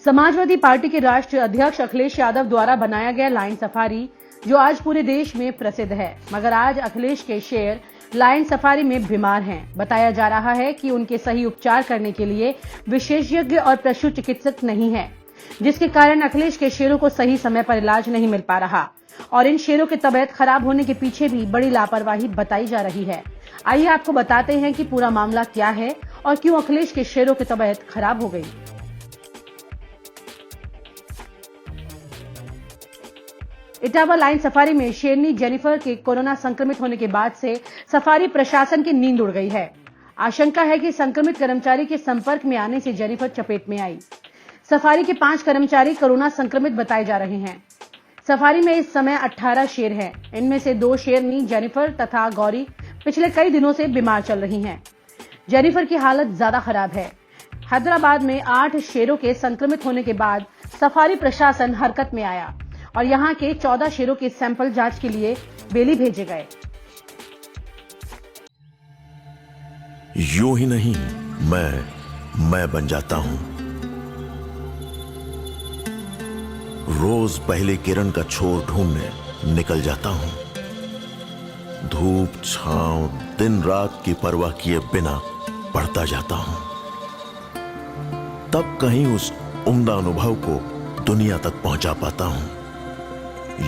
Samajwadi party के राष्ट्रीय अध्यक्ष अखिलेश यादव द्वारा बनाया गया लायन सफारी जो आज पूरे देश में प्रसिद्ध है, मगर आज अखिलेश के शेर लायन सफारी में बीमार हैं। बताया जा रहा है कि उनके सही उपचार करने के लिए विशेषज्ञ और पशु चिकित्सक नहीं है, जिसके कारण अखिलेश के शेरों को सही समय पर इलाज नहीं मिल पा रहा और इन शेरों की तबीयत खराब होने के पीछे भी बड़ी लापरवाही बताई जा रही है। आइए आपको बताते हैं कि पूरा मामला क्या है और क्यों अखिलेश के शेरों की तबीयत खराब हो गई। इटावा लायन सफारी में शेरनी जेनिफर के कोरोना संक्रमित होने के बाद से सफारी प्रशासन की नींद उड़ गई है। आशंका है कि संक्रमित कर्मचारी के संपर्क में आने से जेनिफर चपेट में आई। सफारी के 5 कर्मचारी कोरोना संक्रमित बताए जा रहे हैं। सफारी में इस समय 18 शेर हैं। इनमें से 2 शेरनी जेनिफर तथा गौरी पिछले कई दिनों से बीमार चल रही हैं। जेनिफर की हालत ज्यादा खराब है। हैदराबाद में 8 शेरों के संक्रमित होने के बाद सफारी प्रशासन हरकत में आया और यहां के 14 शेरों के सैंपल जांच के लिए बेली भेजे गए। यूं ही नहीं मैं बन जाता हूं। रोज पहले किरण का छोर ढूंढने निकल जाता हूं। धूप छांव दिन रात की परवाह किए बिना पढ़ता जाता हूं। तब कहीं उस उम्दा अनुभव को दुनिया तक पहुंचा पाता हूं।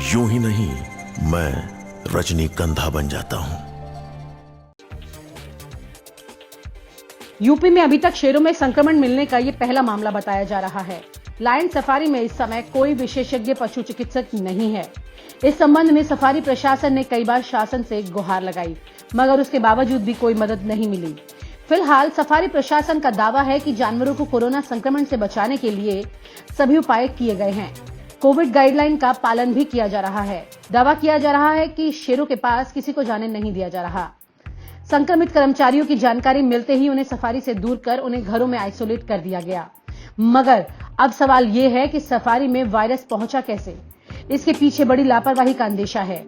यूं ही नहीं मैं रजनीगंधा बन जाता हूं। यूपी में अभी तक शेरों में संक्रमण मिलने का ये पहला मामला बताया जा रहा है। लायन सफारी में इस समय कोई विशेषज्ञ पशु चिकित्सक नहीं है। इस संबंध में सफारी प्रशासन ने कई बार शासन से गुहार लगाई, मगर उसके बावजूद भी कोई मदद नहीं मिली। फिलहाल सफारी प्रशासन का दावा है कि जानवरों को कोरोना संक्रमण से बचाने के लिए सभी उपाय किए गए हैं। कोविड गाइडलाइन का पालन भी किया जा रहा है। दावा किया जा रहा है कि शेरों के पास किसी को जाने नहीं दिया जा रहा। संक्रमित कर्मचारियों की जानकारी मिलते ही उन्हें सफारी से दूर कर उन्हें घरों में आइसोलेट कर दिया गया। मगर अब सवाल ये है कि सफारी में वायरस पहुंचा कैसे? इसके पीछे बड़ी लापरवाही का अंदेशा है।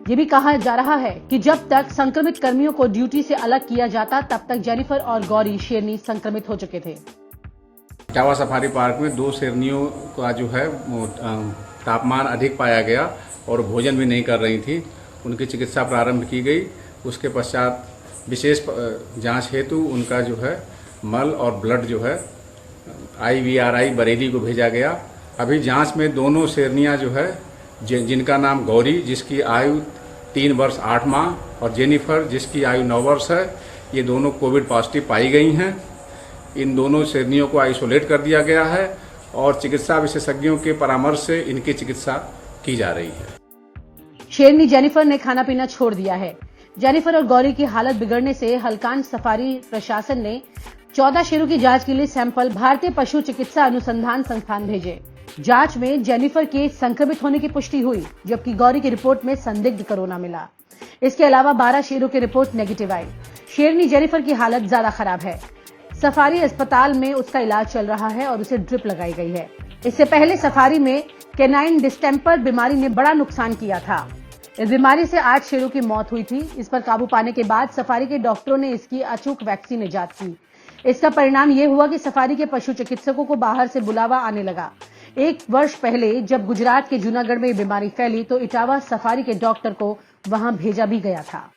ये भी कहा जा रहा है कि जब तक संक्रमित कर्मियों को ड्यूटी से अलग किया जाता, तब तक जेनिफर और गौरी शेरनी संक्रमित हो चुके थे। इटावा सफारी पार्क में 2 शेरनियों का जो है तापमान अधिक पाया गया और भोजन भी नहीं कर रही थी। उनकी चिकित्सा प्रारंभ की गई। उसके पश्चात विशेष जांच हेतु उनका जो है मल और ब्लड जो है IVRI बरेली को भेजा गया। अभी जांच में दोनों शेरनियां जो है जिनका नाम गौरी जिसकी आयु 3 वर्ष 8 माह और जेनिफर जिसकी आयु 9 वर्ष है, ये दोनों कोविड पॉजिटिव पाई गई हैं। इन दोनों शेरनियों को आइसोलेट कर दिया गया है और चिकित्सा विशेषज्ञों के परामर्श से इनकी चिकित्सा की जा रही है। शेरनी जेनिफर ने खाना पीना छोड़ दिया है। जेनिफर और गौरी की हालत बिगड़ने से हलकान सफारी प्रशासन ने 14 शेरों की जांच के लिए सैंपल भारतीय पशु चिकित्सा अनुसंधान संस्थान भेजे। जांच में जेनिफर के संक्रमित होने की पुष्टि हुई, जबकि गौरी की रिपोर्ट में संदिग्ध कोरोना मिला। इसके अलावा 12 शेरों की रिपोर्ट नेगेटिव आई। शेरनी जेनिफर की हालत ज्यादा खराब है। सफारी अस्पताल में उसका इलाज चल रहा है और उसे ड्रिप लगाई गई है। इससे पहले सफारी में कैनाइन डिस्टेंपर बीमारी ने बड़ा नुकसान किया था। इस बीमारी से 8 शेरों की मौत हुई थी। इस पर काबू पाने के बाद सफारी के डॉक्टरों ने इसकी अचूक वैक्सीन इजाद की। इसका परिणाम यह हुआ कि सफारी के पशु चिकित्सकों को बाहर से बुलावा आने लगा। 1 वर्ष पहले जब गुजरात के जूनागढ़ में ये बीमारी फैली तो इटावा सफारी के डॉक्टर को वहां भेजा भी गया था।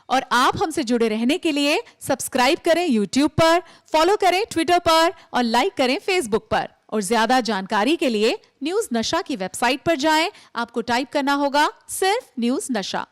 और आप हमसे जुड़े रहने के लिए सब्सक्राइब करें YouTube पर, फॉलो करें Twitter पर और लाइक करें Facebook पर। और ज्यादा जानकारी के लिए न्यूज नशा की वेबसाइट पर जाएं। आपको टाइप करना होगा सिर्फ न्यूज नशा।